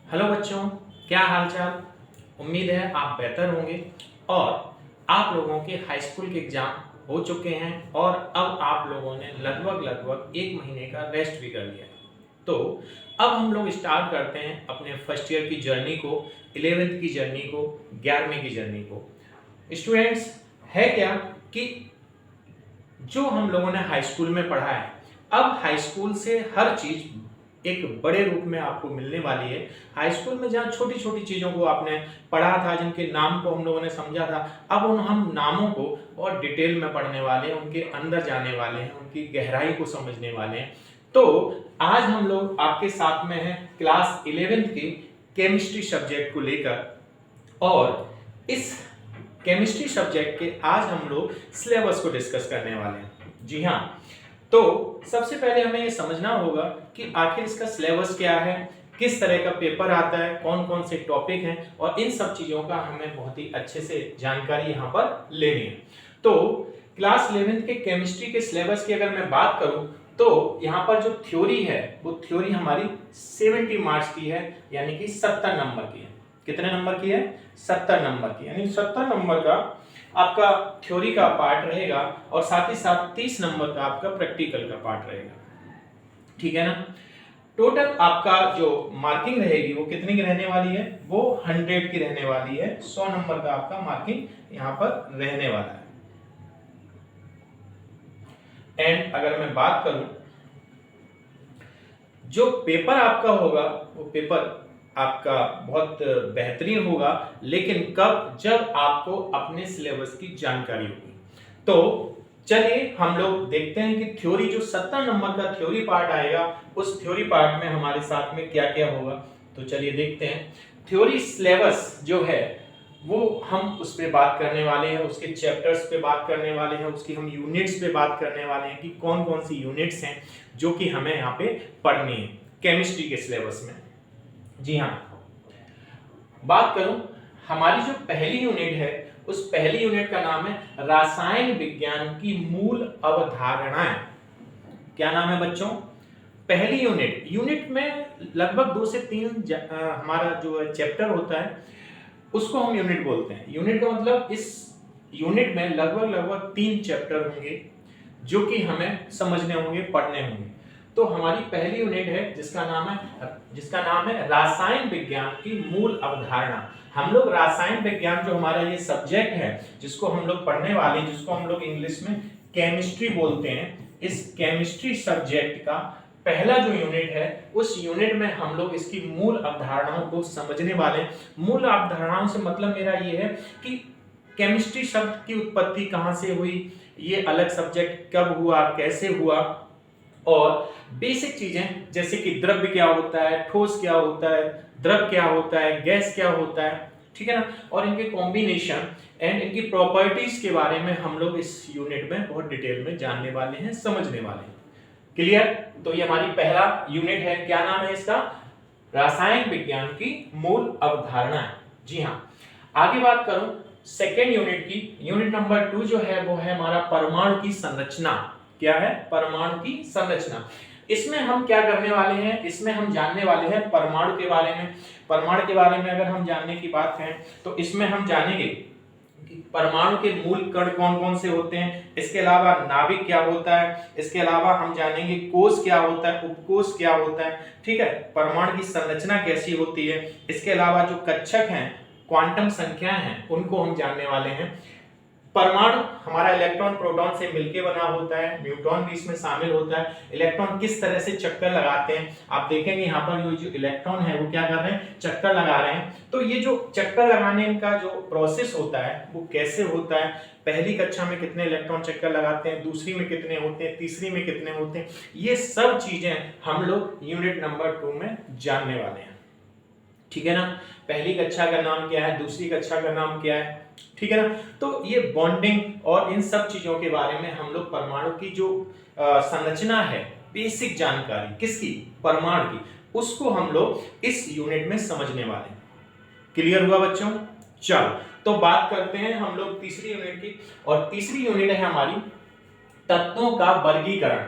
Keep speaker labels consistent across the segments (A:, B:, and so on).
A: Hello बच्चों, क्या हाल चाल। उम्मीद है आप बेहतर होंगे और आप लोगों के हाई स्कूल के एग्जाम हो चुके हैं और अब आप लोगों ने लगभग 1 महीने का रेस्ट भी कर लिया है। तो अब हम लोग स्टार्ट करते हैं अपने फर्स्ट ईयर की जर्नी को, 11वीं की जर्नी को, 11वीं की जर्नी को। स्टूडेंट्स, है क्या कि जो हम लोगों ने हाई स्कूल में पढ़ा है, अब हाई स्कूल से हर चीज एक बड़े रूप में आपको मिलने वाली है। हाई स्कूल में जहाँ छोटी छोटी चीजों को आपने पढ़ा था, जिनके नाम को हम लोगों ने समझा था, अब उन हम नामों को और डिटेल में पढ़ने वाले हैं, उनके अंदर जाने वाले हैं, उनकी गहराई को समझने वाले हैं। तो आज हम लोग आपके साथ में हैं क्लास 11th की केमिस्ट्री सब्जेक्ट को लेकर, और इस केमिस्ट्री सब्जेक्ट के आज हम लोग सिलेबस को डिस्कस करने वाले हैं। जी हाँ, तो सबसे पहले हमें ये समझना होगा कि आखिर इसका सिलेबस क्या है, किस तरह का पेपर आता है, कौन कौन से टॉपिक हैं, और इन सब चीजों का हमें बहुत ही अच्छे से जानकारी यहाँ पर लेनी है। तो क्लास 11th के केमिस्ट्री के सिलेबस की अगर मैं बात करूं तो यहाँ पर जो थ्योरी है वो थ्योरी हमारी 70 मार्क्स की है, यानी कि 70 नंबर की है। कितने नंबर की है? 70 नंबर की, यानी 70 नंबर का आपका थ्योरी का पार्ट रहेगा और साथ ही साथ 30 नंबर का आपका प्रैक्टिकल का पार्ट रहेगा। ठीक है ना। टोटल आपका जो मार्किंग रहेगी वो कितनी की रहने वाली है? वो 100 की रहने वाली है। 100 नंबर का आपका मार्किंग यहाँ पर रहने वाला है। एंड अगर मैं बात करूं, जो पेपर आपका होगा वो पेपर आपका बहुत बेहतरीन होगा, लेकिन कब? जब आपको अपने सिलेबस की जानकारी होगी। तो चलिए हम लोग देखते हैं कि थ्योरी जो 70 नंबर का थ्योरी पार्ट आएगा, उस थ्योरी पार्ट में हमारे साथ में क्या क्या होगा। तो चलिए देखते हैं। थ्योरी सिलेबस जो है वो हम उस पे बात करने वाले हैं, उसके चैप्टर्स पे बात करने वाले हैं, उसकी हम यूनिट्स पे बात करने वाले हैं कि कौन कौन सी यूनिट्स हैं जो कि हमें यहाँ पे पढ़नी है केमिस्ट्री के सिलेबस में। जी हाँ, बात करूं हमारी जो पहली यूनिट है, उस पहली यूनिट का नाम है रासायन विज्ञान की मूल अवधारणाएं। क्या नाम है बच्चों? पहली यूनिट में लगभग 2 से 3 हमारा जो चैप्टर होता है उसको हम यूनिट बोलते हैं। यूनिट का मतलब इस यूनिट में लगभग 3 चैप्टर होंगे जो कि हमें समझने होंगे, पढ़ने होंगे। तो हमारी पहली यूनिट है जिसका नाम है रासायन विज्ञान की मूल अवधारणा। हम लोग रासायन विज्ञान जो हमारा ये सब्जेक्ट है जिसको हम लोग पढ़ने वाले हैं, जिसको हम लोग इंग्लिश में केमिस्ट्री बोलते हैं, इस केमिस्ट्री सब्जेक्ट का पहला जो यूनिट है, उस यूनिट में हम लोग इसकी मूल अवधारणाओं को समझने वाले हैं। मूल अवधारणाओं से मतलब मेरा ये है कि केमिस्ट्री शब्द की उत्पत्ति कहां से हुई, ये अलग सब्जेक्ट कब हुआ, कैसे हुआ, और बेसिक चीजें जैसे कि द्रव्य क्या होता है, ठोस क्या होता है, द्रव क्या होता है, गैस क्या होता है, ठीक है ना, और इनके कॉम्बिनेशन एंड इनकी प्रॉपर्टीज के बारे में हम लोग इस यूनिट में बहुत डिटेल में जानने वाले हैं, समझने वाले हैं। क्लियर? तो ये हमारी पहला यूनिट है। क्या नाम है इसका? रासायन विज्ञान की मूल अवधारणा। जी हाँ, आगे बात करूं सेकेंड यूनिट की, यूनिट नंबर 2 जो है वो है हमारा परमाणु की संरचना। क्या है? परमाणु की संरचना। इसमें हम क्या करने वाले हैं? इसमें हम जानने वाले हैं परमाणु के बारे में। परमाणु के बारे में अगर हम जानने की बात करें तो इसमें हम जानेंगे कि परमाणु के मूल कण कौन कौन से होते हैं, इसके अलावा नाभिक क्या होता है, इसके अलावा हम जानेंगे कोश क्या होता है, उपकोश क्या होता है, ठीक है, परमाणु की संरचना कैसी होती है, इसके अलावा जो कक्षक हैं, क्वांटम संख्याएं हैं, उनको हम जानने वाले हैं। परमाणु हमारा इलेक्ट्रॉन प्रोटॉन से मिलके बना होता है, न्यूट्रॉन भी इसमें शामिल होता है। इलेक्ट्रॉन किस तरह से चक्कर लगाते हैं, आप देखेंगे यहाँ पर जो इलेक्ट्रॉन है वो क्या कर रहे हैं? चक्कर लगा रहे हैं। तो ये जो चक्कर लगाने का जो प्रोसेस होता है वो कैसे होता है, पहली कक्षा में कितने इलेक्ट्रॉन चक्कर लगाते हैं, दूसरी में कितने होते हैं, तीसरी में कितने होते हैं, ये सब चीजें हम लोग यूनिट नंबर 2 में जानने वाले हैं। ठीक है ना। पहली कक्षा का नाम क्या है, दूसरी कक्षा का नाम क्या है, ठीक है ना। तो ये बॉन्डिंग और इन सब चीजों के बारे में हम लोग परमाणु की जो संरचना है, बेसिक जानकारी किसकी? परमाणु की, उसको हम लोग इस यूनिट में समझने वाले हैं। क्लियर हुआ बच्चों? चलो तो बात करते हैं हम लोग तीसरी यूनिट की, और तीसरी यूनिट है हमारी तत्वों का वर्गीकरण।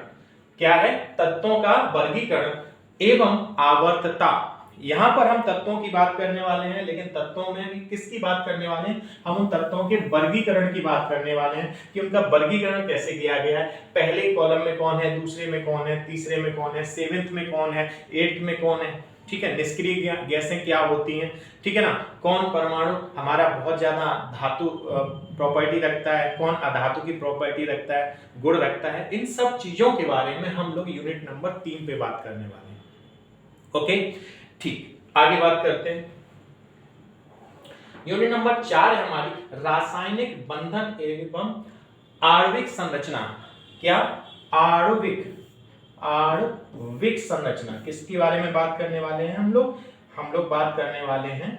A: क्या है? तत्वों का वर्गीकरण एवं आवर्तता। यहाँ पर हम तत्वों की बात करने वाले हैं, लेकिन तत्वों में भी किसकी बात करने वाले हैं, हम उन तत्वों के वर्गीकरण की बात करने वाले हैं कि उनका वर्गीकरण कैसे किया गया है। पहले कॉलम में कौन है, दूसरे में कौन है, तीसरे में कौन है, 7th में कौन है, 8th में कौन है, ठीक है। निष्क्रिय गैसें क्या होती हैं, ठीक है ना। कौन परमाणु हमारा बहुत ज्यादा धातु प्रॉपर्टी रखता है, कौन अधातु की प्रॉपर्टी रखता है, गुण रखता है। इन सब चीजों के बारे में हम लोग यूनिट नंबर 3 पे बात करने वाले हैं। ओके, ठीक, आगे बात करते हैं। यूनिट नंबर 4 है हमारी रासायनिक बंधन एवं आणविक संरचना। क्या, आणविक संरचना। किसके बारे में बात करने वाले हैं हम लोग बात करने वाले हैं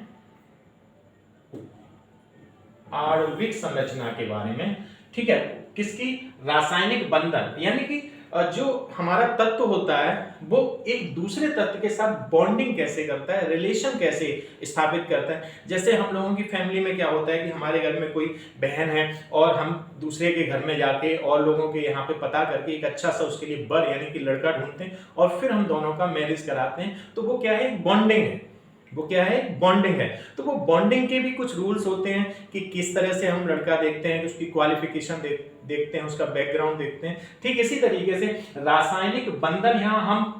A: आणविक संरचना के बारे में, ठीक है। किसकी, रासायनिक बंधन, यानी कि जो हमारा तत्व होता है वो एक दूसरे तत्व के साथ बॉन्डिंग कैसे करता है, रिलेशन कैसे स्थापित करता है। जैसे हम लोगों की फैमिली में क्या होता है कि हमारे घर में कोई बहन है और हम दूसरे के घर में जाके और लोगों के यहाँ पे पता करके एक अच्छा सा उसके लिए बर यानी कि लड़का ढूंढते हैं और फिर हम दोनों का मैरिज कराते हैं। तो वो क्या है, बॉन्डिंग है। वो क्या है, बॉन्डिंग है। तो वो बॉन्डिंग के भी कुछ रूल्स होते हैं कि किस तरह से हम लड़का देखते हैं, उसकी क्वालिफिकेशन देखते हैं, उसका बैकग्राउंड देखते हैं। ठीक इसी तरीके से रासायनिक बंधन, यहाँ हम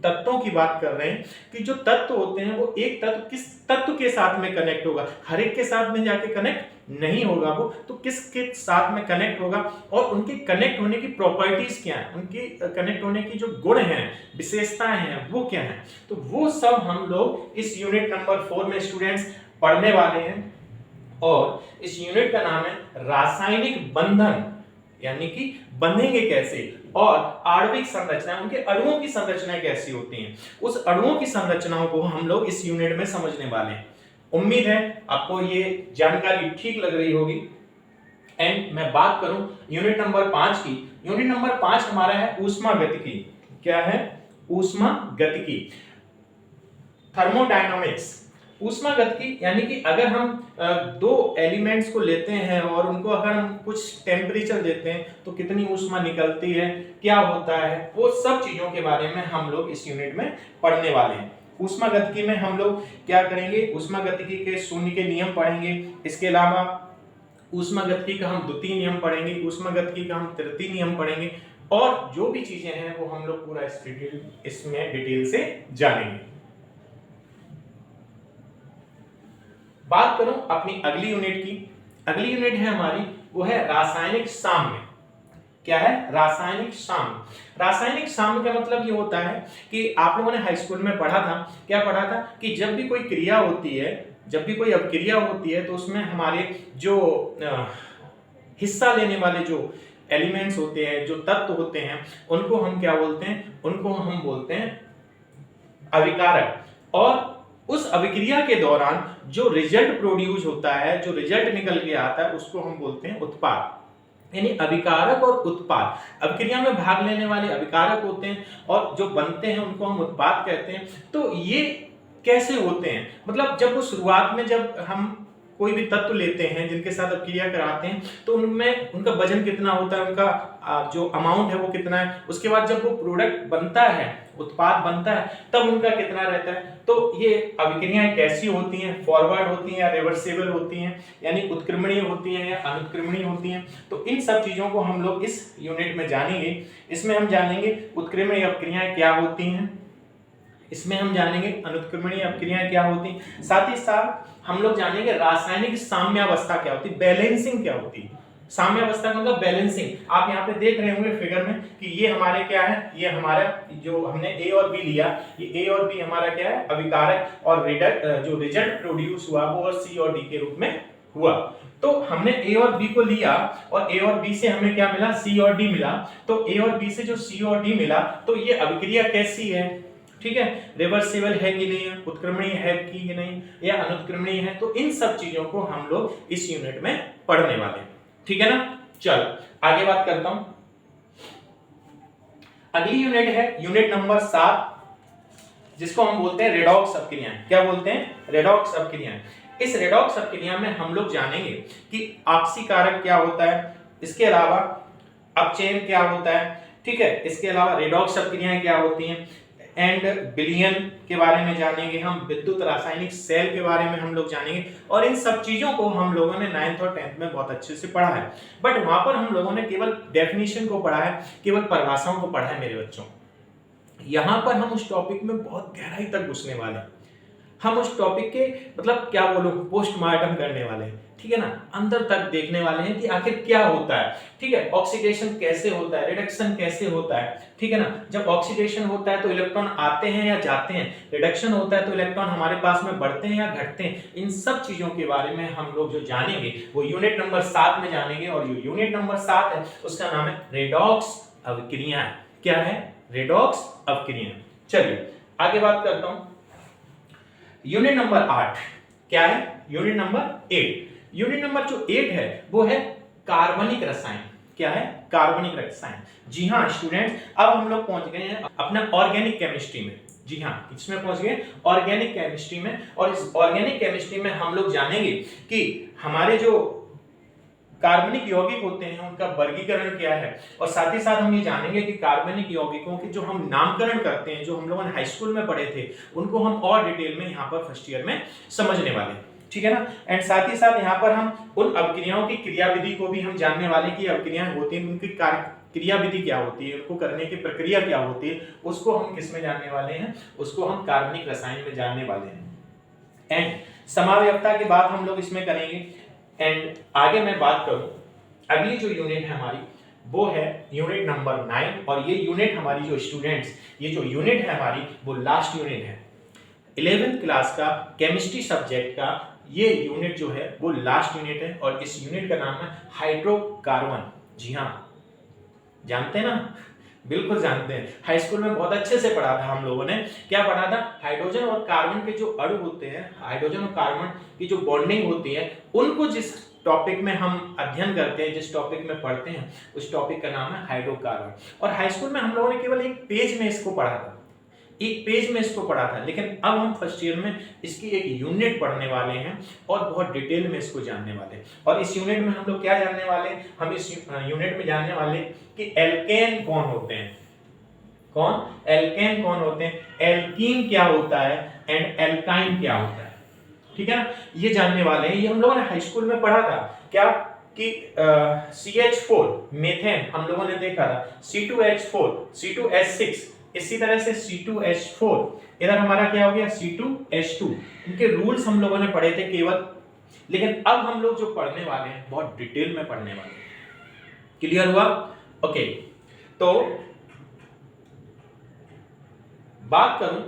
A: तत्वों की बात कर रहे हैं कि जो तत्व होते हैं वो एक तत्व किस तत्व के साथ में कनेक्ट होगा, हर एक के साथ में जाके कनेक्ट नहीं होगा वो, तो किसके साथ में कनेक्ट होगा और उनके कनेक्ट होने की प्रॉपर्टीज क्या है, उनके कनेक्ट होने की जो गुण हैं, विशेषताएं हैं, वो क्या है। तो वो सब हम लोग इस यूनिट नंबर 4 में स्टूडेंट्स पढ़ने वाले हैं और इस यूनिट का नाम है रासायनिक बंधन, यानी कि बंधेंगे कैसे, और आणविक संरचना, उनके अणुओं की संरचनाएं कैसी होती हैं, उस अणुओं की संरचनाओं को हम लोग इस यूनिट में समझने वाले हैं। उम्मीद है आपको ये जानकारी ठीक लग रही होगी। एंड मैं बात करूं यूनिट नंबर 5 की। यूनिट नंबर 5 हमारा है ऊष्मागतिकी। क्या है, ऊष्मागतिकी, थर्मोडायनामिक्स। ऊष्मागतिकी यानी कि अगर हम दो एलिमेंट्स को लेते हैं और उनको अगर हम कुछ टेम्परेचर देते हैं तो कितनी ऊष्मा निकलती है, क्या होता है, वो सब चीजों के बारे में हम लोग इस यूनिट में पढ़ने वाले हैं। ऊष्मागतिकी में हम लोग क्या करेंगे, ऊष्मागतिकी के शून्य के नियम पढ़ेंगे, इसके अलावा ऊष्मागतिकी का हम द्वितीय नियम पढ़ेंगे, ऊष्मागतिकी का हम तृतीय नियम पढ़ेंगे और जो भी चीजें हैं वो हम लोग पूरा इसमें डिटेल से जानेंगे। बात करूं अपनी अगली यूनिट की। अगली यूनिट है हमारी, वो है रासायनिक साम्य। क्या है, रासायनिक साम्य। रासायनिक साम्य का मतलब ये होता है कि आप लोगों ने हाई स्कूल में पढ़ा था, क्या पढ़ा था कि जब भी कोई क्रिया होती है, जब भी कोई अपक्रिया होती है तो उसमें हमारे जो हिस्सा लेने वाले जो एलिमेंट्स होते हैं, जो तत्व होते हैं, उनको हम क्या बोलते हैं, उनको हम बोलते हैं अभिकारक। और उस अभिक्रिया के दौरान जो रिजल्ट प्रोड्यूस होता है, जो रिजल्ट निकल के आता है, उसको हम बोलते हैं उत्पाद। यानी अभिकारक और उत्पाद, अभिक्रिया में भाग लेने वाले अभिकारक होते हैं और जो बनते हैं उनको हम उत्पाद कहते हैं। तो ये कैसे होते हैं, मतलब जब वो शुरुआत में जब हम कोई भी तत्व लेते हैं जिनके साथ अभिक्रिया कराते हैं तो उनमें उनका वजन कितना होता है, उनका जो अमाउंट है वो कितना है, उसके बाद जब वो प्रोडक्ट बनता है, उत्पाद बनता है, तब उनका कितना रहता है। तो ये अभिक्रियाएं कैसी होती हैं, फॉरवर्ड होती हैं या रिवर्सिबल होती हैं, यानी उत्क्रमणीय होती हैं या अनुत्क्रमणीय होती हैं। तो इन सब चीजों को हम लोग इस यूनिट में जानेंगे। इसमें हम जानेंगे उत्क्रमणीय अभिक्रियाएं क्या होती हैं, इसमें हम जानेंगे अनुत्क्रमणीय अभिक्रियाएं क्या होती हैं, साथ ही साथ हम लोग जानेंगे रासायनिक साम्यावस्था क्या होती है, बैलेंसिंग क्या होती है। साम्यावस्था का मतलब बैलेंसिंग। आप यहाँ पे देख रहे होंगे फिगर में कि ये हमारे क्या है, ये हमारा जो हमने ए और बी लिया, ये ए और बी हमारा क्या है, अभिकारक, और जो रिजल्ट प्रोड्यूस हुआ वो सी और डी के रूप में हुआ। तो हमने ए और बी को लिया और ए और बी से हमें क्या मिला, सी और डी मिला। तो ए और बी से जो सी और डी मिला, तो ये अभिक्रिया कैसी है, ठीक है, रिवर्सिबल है कि नहीं है, उत्क्रमणीय है कि नहीं, या अनुत्क्रमणीय है। तो इन सब चीजों को हम लोग इस यूनिट में पढ़ने वाले हैं, ठीक है ना। चलो आगे बात करता हूं। अगली यूनिट है यूनिट नंबर 7, जिसको हम बोलते हैं रेडॉक्स अपक्रियाएं। क्या बोलते हैं, रेडॉक्स अपक्रियाएं। इस रेडॉक्स अपक्रिया में हम लोग जानेंगे कि ऑक्सीकारक क्या होता है, इसके अलावा अपचयन क्या होता है, ठीक है, इसके अलावा रेडॉक्स अपक्रियाएं क्या होती हैं, एंड बिलियन के बारे में जानेंगे, हम विद्युत रासायनिक सेल के बारे में हम लोग जानेंगे, और इन सब चीजों को हम लोगों ने 9th और 10th में बहुत अच्छे से पढ़ा है। बट वहां पर हम लोगों ने केवल डेफिनेशन को पढ़ा है, केवल परिभाषाओं को पढ़ा है मेरे बच्चों। यहां पर हम उस टॉपिक में बहुत गहराई तक घुसने वाले हैं, हम उस टॉपिक के मतलब क्या बोलूं पोस्टमार्टम करने वाले हैं, ठीक है ना, अंदर तक देखने वाले हैं कि आखिर क्या होता है, ठीक है, ऑक्सीडेशन कैसे होता है, रिडक्शन कैसे होता है, ठीक है ना। जब ऑक्सीडेशन होता है तो इलेक्ट्रॉन आते हैं या जाते हैं, रिडक्शन होता है तो इलेक्ट्रॉन हमारे पास में बढ़ते हैं या घटते हैं, इन सब चीजों के बारे में हम लोग जो जानेंगे वो यूनिट नंबर 7 में जानेंगे। और जो यूनिट नंबर 7 है उसका नाम है रेडॉक्स अवक्रियाएं। क्या है? रेडॉक्स अवक्रियाएं। चलिए आगे बात करता हूं। यूनिट नंबर 8 क्या है? Unit number 8। यूनिट नंबर जो 8 है वो है कार्बनिक रसायन। क्या है? कार्बनिक रसायन। जी हाँ स्टूडेंट्स, अब हम लोग पहुंच गए हैं अपना ऑर्गेनिक केमिस्ट्री में। जी हाँ, किसमें पहुंच गए? ऑर्गेनिक केमिस्ट्री में। और इस ऑर्गेनिक केमिस्ट्री में हम लोग जानेंगे कि हमारे जो कार्बनिक यौगिक होते हैं उनका वर्गीकरण क्या है, और साथ ही साथ हम ये जानेंगे कि कार्बनिक यौगिकों के जो हम नामकरण करते हैं, जो हम लोगों ने हाई स्कूल में पढ़े थे, उनको हम और डिटेल में यहाँ पर फर्स्ट ईयर में समझने वाले हैं, ठीक है ना। एंड साथ ही साथ यहाँ पर हम उन अवक्रियाओं की क्रियाविधि को भी हम जानने वाले कि अवक्रियाएं होती हैं, उनकी क्रियाविधि क्या होती है, उनको करने की प्रक्रिया क्या होती है, उसको हम किस में जानने वाले हैं, उसको हम कार्बनिक रसायन में जानने वाले हैं। एंड समावयवता की बात हम लोग इसमें करेंगे। एंड आगे मैं बात करूं, अगली जो यूनिट है हमारी वो है यूनिट नंबर 9। और ये यूनिट हमारी जो स्टूडेंट्स, ये जो यूनिट है हमारी वो लास्ट यूनिट है 11th क्लास का केमिस्ट्री सब्जेक्ट का। ये यूनिट जो है वो लास्ट यूनिट है और इस यूनिट का नाम है हाइड्रोकार्बन। जी हाँ, जानते हैं ना, बिल्कुल जानते हैं, हाई स्कूल में बहुत अच्छे से पढ़ा था हम लोगों ने। क्या पढ़ा था? हाइड्रोजन और कार्बन के जो अणु होते हैं, हाइड्रोजन और कार्बन की जो बॉन्डिंग होती है, उनको जिस टॉपिक में हम अध्ययन करते हैं, जिस टॉपिक में पढ़ते हैं, उस टॉपिक का नाम है हाइड्रोकार्बन। और हाई स्कूल में हम लोगों ने केवल एक पेज में इसको पढ़ा था, एक पेज में इसको पढ़ा था, लेकिन अब हम फर्स्ट ईयर में इसकी एक यूनिट पढ़ने वाले हैं और बहुत डिटेल में इसको जानने वाले हैं। और इस यूनिट में हम लोग क्या जानने वाले हैं? हम इस यूनिट में जानने वाले कि एल्केन कौन होते हैं। कौन? एल्केन कौन होते हैं, एल्कीन क्या होता है एंड एल्काइन क्या होता है, ठीक है ना, ये जानने वाले हैं। ये हम लोगों ने हाई स्कूल में पढ़ा था। क्या कि CH4 मीथेन हम लोगों ने देखा था, C2H4, C2H6, इसी तरह से C2H4, इधर हमारा क्या हो गया C2H2। इनके रूल्स हम लोगों ने पढ़े थे केवल, लेकिन अब हम लोग जो पढ़ने वाले हैं बहुत डिटेल में पढ़ने वाले हैं। क्लियर हुआ? ओके, तो बात करूं,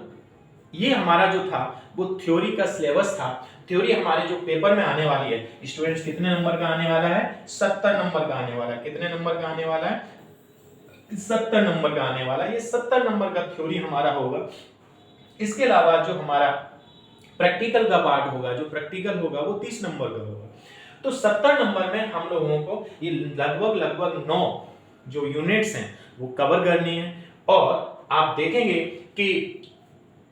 A: ये हमारा जो था वो थ्योरी का सिलेबस था। थ्योरी हमारे जो पेपर में आने वाली है स्टूडेंट्स, कितने नंबर का आने वाला है? 70 नंबर का आने वाला है। कितने नंबर का आने वाला है? 70 नंबर का आने वाला है। ये 70 नंबर का थ्योरी हमारा होगा। इसके अलावा जो हमारा प्रैक्टिकल का पार्ट होगा, जो प्रैक्टिकल होगा वो 30 नंबर का होगा। तो 70 नंबर में हम लोगों को ये लगभग 9 जो यूनिट्स हैं वो कवर करनी है। और आप देखेंगे कि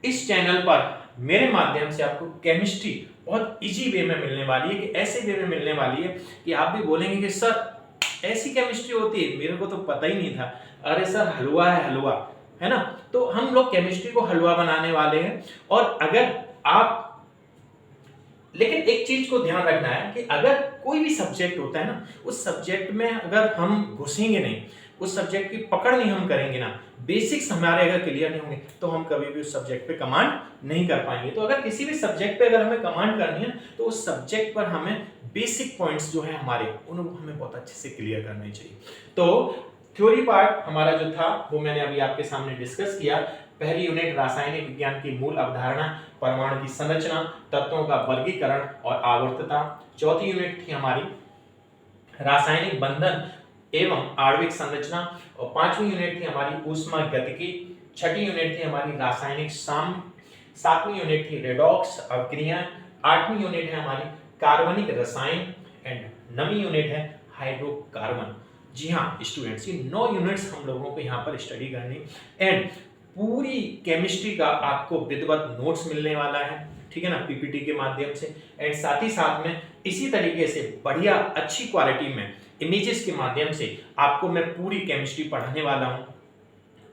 A: इस चैनल पर मेरे माध्यम से आपको केमिस्ट्री बहुत इजी वे में मिलने वाली है, कि ऐसे वे में मिलने वाली है कि आप भी बोलेंगे कि सर ऐसी केमिस्ट्री होती है, मेरे को तो पता ही नहीं था। अरे सर हलवा है, हलवा है ना। तो हम लोग केमिस्ट्री को हलवा बनाने वाले हैं। और अगर आप, लेकिन एक चीज को ध्यान रखना है कि अगर कोई भी सब्जेक्ट होता है ना, उस सब्जेक्ट में अगर हम घुसेंगे नहीं, उस सब्जेक्ट की पकड़ नहीं हम करेंगे ना, बेसिक्स हमारे अगर क्लियर नहीं होंगे, तो हम कभी भी उस सब्जेक्ट पे कमांड नहीं कर पाएंगे। तो अगर किसी भी सब्जेक्ट पे अगर हमें कमांड करनी है, तो उस सब्जेक्ट पर हमें बेसिक पॉइंट्स जो है हमारे, उनको हमें बहुत अच्छे से क्लियर करने चाहिए। तो थ्योरी पार्ट हमारा जो था वो मैंने अभी आपके सामने डिस्कस किया। पहली यूनिट रासायनिक विज्ञान की मूल अवधारणा, परमाणु की संरचना, तत्वों का वर्गीकरण और आवर्तता। चौथी यूनिट थी हमारी रासायनिक बंधन एवं आणविक संरचना। और पांचवी यूनिट थी हमारी ऊष्मागतिकी। छठी यूनिट थी हमारी रासायनिक साम्य। सातवीं यूनिट थी रेडॉक्स अवक्रियाएं। आठवीं यूनिट है हमारी कार्बनिक रसायन एंड नवीं यूनिट है हाइड्रोकार्बन। जी हाँ स्टूडेंट्स, ये 9 यूनिट्स हम लोगों को यहाँ पर स्टडी करनी। एंड पूरी केमिस्ट्री का आपको विधिवत नोट्स मिलने वाला है, ठीक है ना, पीपीटी के माध्यम से। एंड साथ ही साथ में इसी तरीके से बढ़िया अच्छी क्वालिटी में इमेजेस के माध्यम से आपको मैं पूरी केमिस्ट्री पढ़ाने वाला हूं।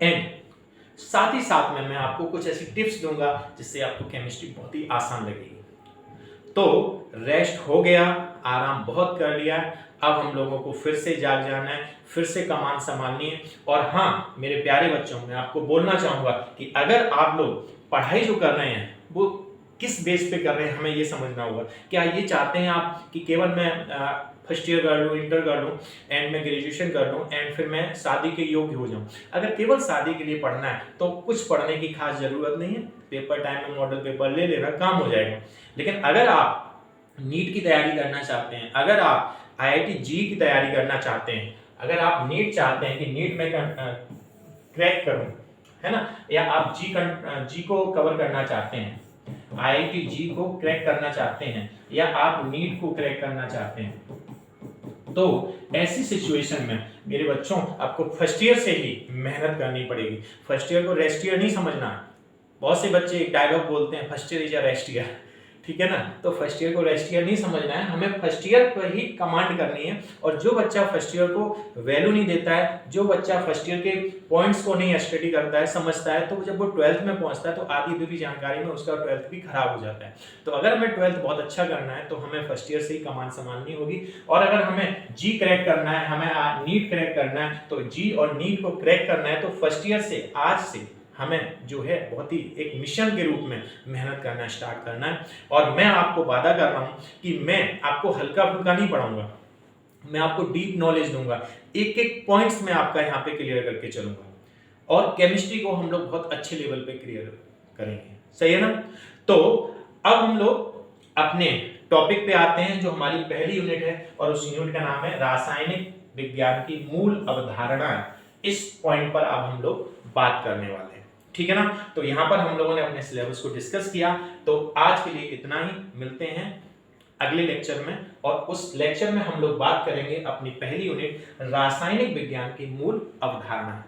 A: एंड साथ ही साथ में मैं आपको कुछ ऐसी टिप्स दूंगा जिससे आपको केमिस्ट्री बहुत ही आसान लगेगी। तो रेस्ट हो गया, आराम बहुत कर लिया, अब हम लोगों को फिर से जाग जाना है, फिर से कमान संभालनी है। और हाँ मेरे प्यारे बच्चों, मैं आपको बोलना चाहूंगा कि अगर आप लोग पढ़ाई जो कर रहे हैं वो किस बेस पे कर रहे हैं, हमें ये समझना होगा। क्या ये चाहते हैं आप कि केवल मैं फर्स्ट ईयर कर लूँ, इंटर कर लूँ एंड मैं ग्रेजुएशन कर लूँ एंड फिर मैं शादी के योग्य हो जाऊँ? अगर केवल शादी के लिए पढ़ना है तो कुछ पढ़ने की खास जरूरत नहीं है, पेपर टाइम में मॉडल पेपर ले लेना, काम हो जाएगा। लेकिन अगर आप नीट की तैयारी करना चाहते हैं, अगर आप IIT जी की तैयारी करना चाहते हैं, अगर आप नीट चाहते हैं कि नीट में क्रैक करूं, है ना, या आप जी को कवर करना चाहते हैं, IIT जी को क्रैक करना चाहते हैं, या आप नीट को क्रैक करना चाहते हैं, तो ऐसी सिचुएशन में मेरे बच्चों आपको फर्स्ट ईयर से ही मेहनत करनी पड़ेगी। फर्स्ट ईयर को रेस्ट ईयर नहीं समझना है। बहुत से बच्चे एक डायलॉग बोलते हैं, first year is a rest year, ठीक है ना। तो फर्स्ट ईयर को रेस्ट ईयर नहीं समझना है, हमें फर्स्ट ईयर पर ही कमांड करनी है। और जो बच्चा फर्स्ट ईयर को वैल्यू नहीं देता है, जो बच्चा फर्स्ट ईयर के पॉइंट्स को नहीं स्टडी करता है, समझता है, तो जब वो 12th में पहुंचता है तो आधी अधूरी जानकारी में उसका 12th भी खराब हो जाता है। तो अगर हमें 12th बहुत अच्छा करना है तो हमें फर्स्ट ईयर से ही कमांड संभालनी होगी। और अगर हमें जी क्रैक करना है, हमें नीट क्रैक करना है, तो जी और नीट को क्रैक करना है तो फर्स्ट ईयर से, आज से हमें जो है बहुत ही एक मिशन के रूप में मेहनत करना स्टार्ट करना है। और मैं आपको वादा कर रहा हूं कि मैं आपको हल्का फुल्का नहीं पढ़ाऊंगा, मैं आपको डीप नॉलेज दूंगा, एक एक पॉइंट्स में आपका यहाँ पे क्लियर करके चलूंगा। और केमिस्ट्री को हम लोग बहुत अच्छे लेवल पे क्लियर करेंगे, सही है ना। तो अब हम लोग अपने टॉपिक पे आते हैं जो हमारी पहली यूनिट है, और उस यूनिट का नाम है रासायनिक विज्ञान की मूल अवधारणाएं। इस पॉइंट पर अब हम लोग बात करने वाले हैं, ठीक है ना। तो यहां पर हम लोगों ने अपने सिलेबस को डिस्कस किया। तो आज के लिए इतना ही, मिलते हैं अगले लेक्चर में, और उस लेक्चर में हम लोग बात करेंगे अपनी पहली यूनिट रासायनिक विज्ञान की मूल अवधारणा।